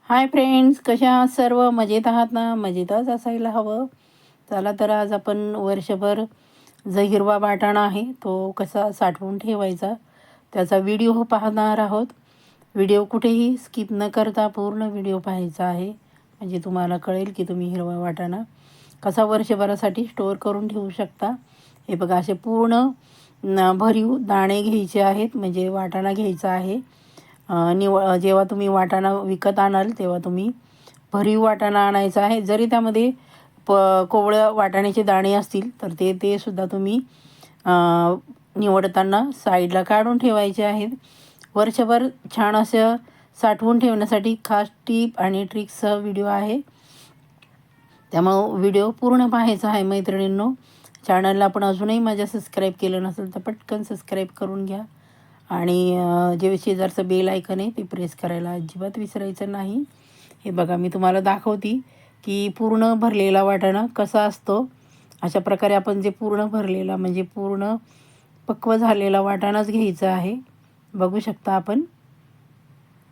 Hi friends, कशा आहात सर्व? मजेत आहात ना? मजेतच असायला हवं. चला तर आज आपण वर्षभर जो हिरवा वाटाणा आहे तो कसा साठवून ठेवायचा त्याचा व्हिडिओ पाहणार आहोत. व्हिडिओ कुठेही स्किप न करता पूर्ण व्हिडिओ पाहायचा आहे, म्हणजे तुम्हाला कळेल की तुम्ही हिरवा वाटाणा कसा वर्षभरासाठी स्टोअर करून ठेवू शकता. हे बघा, असे पूर्ण भरीव दाणे घ्यायचे आहेत, म्हणजे वाटाणा घ्यायचा आहे. जेव्हा तुम्ही वाटाणा विकत आणाल तेव्हा तुम्ही भरीव वाटाणा आणायचा आहे. जरी त्यामध्ये प कोवळ्या वाटाण्याचे दाणे असतील तर ते सुद्धा तुम्ही अ, निवडताना साईडला काढून ठेवायचे आहेत. वर्षभर छान असं साठवून ठेवण्यासाठी खास टीप आणि ट्रिक्ससह व्हिडिओ आहे, त्यामुळं व्हिडिओ पूर्ण पाहायचा आहे मैत्रिणींनो. चॅनलला आपण अजूनही माझ्या सबस्क्राईब केलं नसेल तर पटकन सबस्क्राईब करून घ्या. आणि जे शेजारचं बेल आयकन आहे ते प्रेस करायला अजिबात विसरायचं नाही. हे बघा, मी तुम्हाला दाखवते की पूर्ण भरलेला वाटाणा कसा असतो. अशा प्रकारे आपण जे पूर्ण भरलेला म्हणजे पूर्ण पक्व झालेला वाटाणाच घ्यायचा आहे. बघू शकता आपण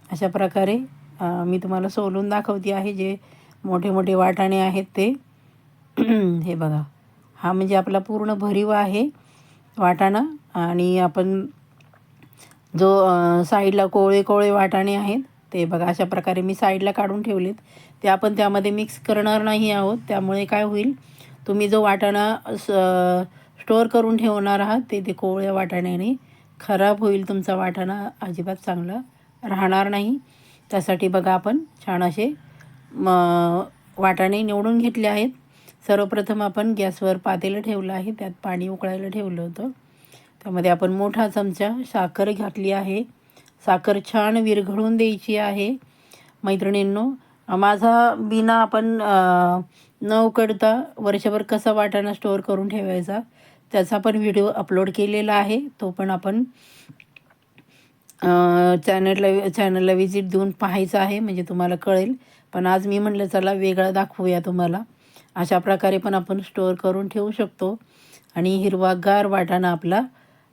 अशा प्रकारे मी तुम्हाला सोलून दाखवते आहे. जे मोठे मोठे वाटाणे आहेत ते हे बघा, हा म्हणजे आपला पूर्ण भरीव आहे वाटाणा. आणि आपण जो साईडला कोवळे कोवळे वाटाणे आहेत ते बघा अशा प्रकारे मी साईडला काढून ठेवलेत. ते आपण त्यामध्ये मिक्स करणार नाही आहोत, त्यामुळे काय होईल, तुम्ही जो वाटाणा स्टोअर करून ठेवणार आहात ते कोवळ्या वाटाण्याने खराब होईल. तुमचा वाटाणा अजिबात चांगला राहणार नाही. त्यासाठी बघा आपण छान असे वाटाणे निवडून घेतले आहेत. सर्वप्रथम आपण गॅसवर पातेलं ठेवलं आहे, त्यात पाणी उकळायला ठेवलं होतं. त्यामध्ये आपण मोठा चमचा साखर घातली आहे. साखर छान विरघळून द्यायची आहे. मैत्रिणींनो, माझा बिना आपण न उकडता वर्षभर कसा वाटाणा स्टोअर करून ठेवायचा त्याचा पण व्हिडिओ अपलोड केलेला आहे. तो पण आपण चॅनलला व्हिजिट देऊन पाहायचा आहे, म्हणजे तुम्हाला कळेल. पण आज मी म्हटलं चला वेगळा दाखवूया तुम्हाला. अशा प्रकारे पण आपण स्टोअर करून ठेवू शकतो आणि हिरवागार वाटाणा आपला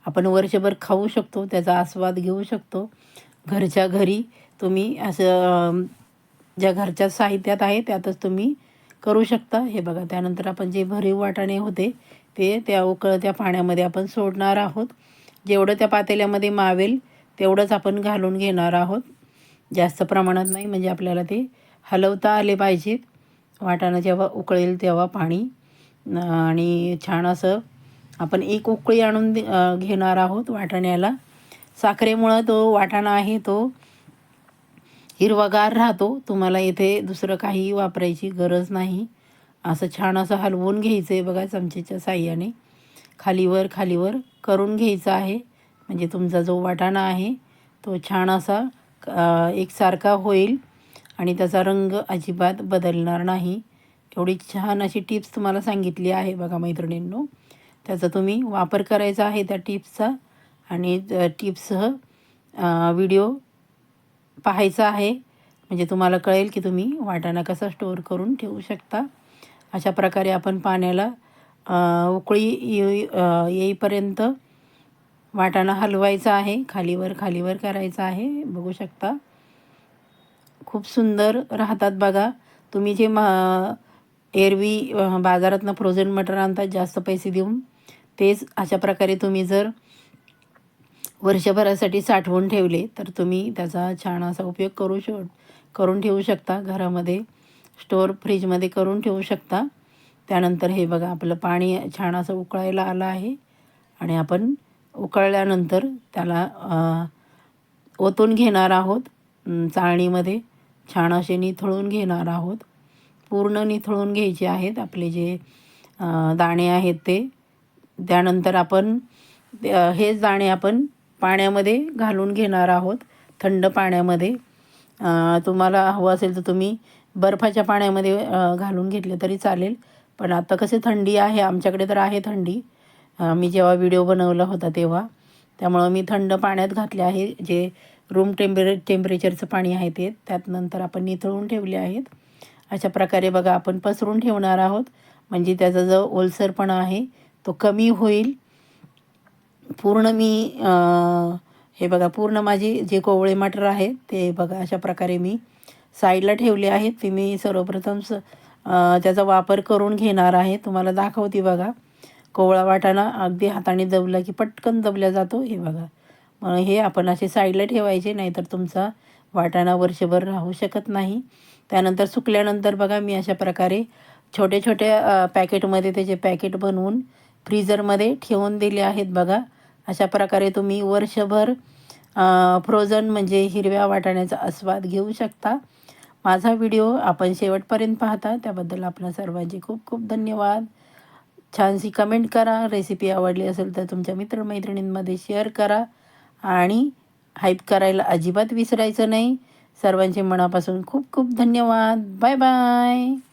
आपण वर्षभर खाऊ शकतो, त्याचा आस्वाद घेऊ शकतो. घरच्या घरी तुम्ही असं ज्या घरच्या साहित्यात आहे त्यातच तुम्ही करू शकता. हे बघा, त्यानंतर आपण जे भरीव वाटाणे होते ते त्या उकळत्या पाण्यामध्ये आपण सोडणार आहोत. जेवढं त्या पातेल्यामध्ये मावेल तेवढंच आपण घालून घेणार आहोत, जास्त प्रमाणात नाही, म्हणजे आपल्याला ते हलवता आले पाहिजेत. वाटाणा जेव्हा उकळेल तेव्हा पाणी आणि छान असं आपण एक उकळी आणून घेणार आहोत वाटाण्याला. साखरेमुळं तो वाटाणा आहे तो हिरवागार राहतो. तुम्हाला इथे दुसरं काहीही वापरायची गरज नाही. असं छान असं हलवून घ्यायचं आहे बघा, चमचेच्या साह्याने खालीवर खालीवर करून घ्यायचं आहे, म्हणजे तुमचा जो वाटाणा आहे तो छान असा एकसारखा होईल आणि त्याचा रंग अजिबात बदलणार नाही. एवढी छान अशी टिप्स तुम्हाला सांगितली आहे बघा मैत्रिणींनो. त्याचा तुम्ही वापर करायचा आहे त्या टिप्सचा, आणि टिप्ससह व्हिडिओ पाहायचा आहे, म्हणजे तुम्हाला कळेल की तुम्ही वाटाणा कसा स्टोअर करून ठेवू शकता. अशा प्रकारे आपण पाण्याला उकळी येईपर्यंत वाटाणा हलवायचा आहे, खालीवर खालीवर करायचा आहे. बघू शकता खूप सुंदर राहतात बघा. तुम्ही जे एरवी बाजारातनं फ्रोझन मटर आणतात जास्त पैसे देऊन, तेच अशा प्रकारे तुम्ही जर वर्षभरासाठी साठवून ठेवले तर तुम्ही त्याचा छान असा उपयोग करून ठेवू शकता. घरामध्ये स्टोअर फ्रीजमध्ये करून ठेवू शकता. त्यानंतर हे बघा, आपलं पाणी छान असं उकळायला आलं आहे आणि आपण उकळल्यानंतर त्याला ओतून घेणार आहोत. चाळणीमध्ये छान असे निथळून घेणार आहोत. पूर्ण निथळून घ्यायचे आहेत आपले जे दाणे आहेत ते. त्यानंतर आपण हेच दाणे आपण पाण्यामध्ये घालून घेणार आहोत, थंड पाण्यामध्ये. तुम्हाला हवं असेल तर तुम्ही बर्फाच्या पाण्यामध्ये घालून घेतले तरी चालेल, पण आता कसे थंडी आहे, आमच्याकडे तर आहे थंडी, मी जेव्हा व्हिडिओ बनवला होता तेव्हा, त्यामुळं मी थंड पाण्यात घातले आहे. जे रूम टेम्परेचरचं पाणी आहे ते त्यात नंतर आपण निथळून ठेवले आहेत. अशा प्रकारे बघा आपण पसरून ठेवणार आहोत, म्हणजे त्याचा जो ओलसरपणा आहे तो कमी होईल. पूर्ण मी हे बघा, पूर्ण माझी जे कोवळे मटर आहे ते बघा अशा प्रकारे मी साईडला ठेवले आहेत. ते मी सर्वप्रथम त्याचा वापर करून घेणार आहे. तुम्हाला दाखवते बघा. कोवळा वाटाणा अगदी हाताने दबला की पटकन दबला जातो. हे बघा. मग हे आपण असे साईडला ठेवायचे, नाहीतर तुमचा वाटाणा वर्षभर राहू शकत नाही. त्यानंतर सुकल्यानंतर बघा मी अशा प्रकारे छोटे-छोटे पॅकेटमध्ये त्याचे पॅकेट बनवून फ्रीझरमध्ये ठेवून दिले आहेत बघा. अशा प्रकारे तुम्ही वर्षभर फ्रोझन म्हणजे हिरव्या वाटाण्याचा आस्वाद घेऊ शकता. माझा व्हिडिओ आपण शेवटपर्यंत पाहता त्याबद्दल आपल्या सर्वांचे खूप खूप धन्यवाद. छानशी कमेंट करा. रेसिपी आवडली असेल तर तुमच्या मित्रमैत्रिणींमध्ये शेअर करा आणि हाईप करायला अजिबात विसरायचं नाही. सर्वांचे मनापासून खूप खूप धन्यवाद. Bye bye.